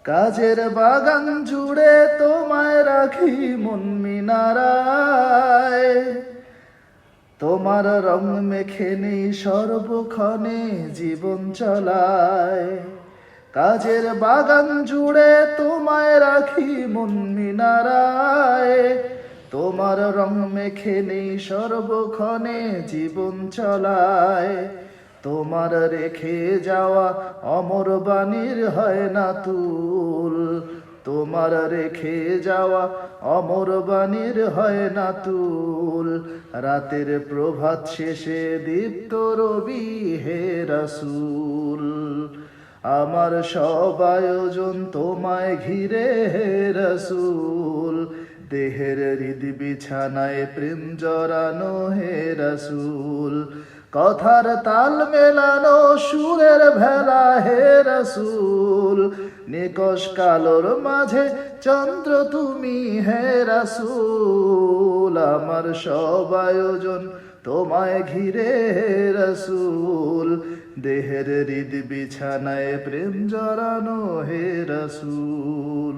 কাজের বাগান জুড়ে তোমায় রাখি মন মিনারায়, তোমার রং মেখে নেই সর্বক্ষণে জীবন চলায়। কাজের বাগান জুড়ে তোমায় রাখি মন মিনারায়, তোমার রং মেখে নেই সর্বক্ষণে জীবন চলায়। তোমার রেখে যাওয়া অমর বাণীর হয় না তুল, তোমার রেখে যাওয়া অমর বাণীর হয় না তুল। রাতের প্রভাত শেষে দীপ্ত রবি হে রাসূল, আমার সব আয়োজন তোমায় ঘিরে হে রাসূল। দেহের হৃদ বিছানায় প্রেম জড়ানো হে রাসূল, কথার তাল মেলানো সুরের ভেলা হে রাসূল। নিকষ কালোর মাঝে চন্দ্র তুমি হে রাসূল, আমার সব আয়োজন তোমায় ঘিরে হে রাসূল। দেহের হৃদ বিছানায় প্রেম জড়ানো হে রাসূল।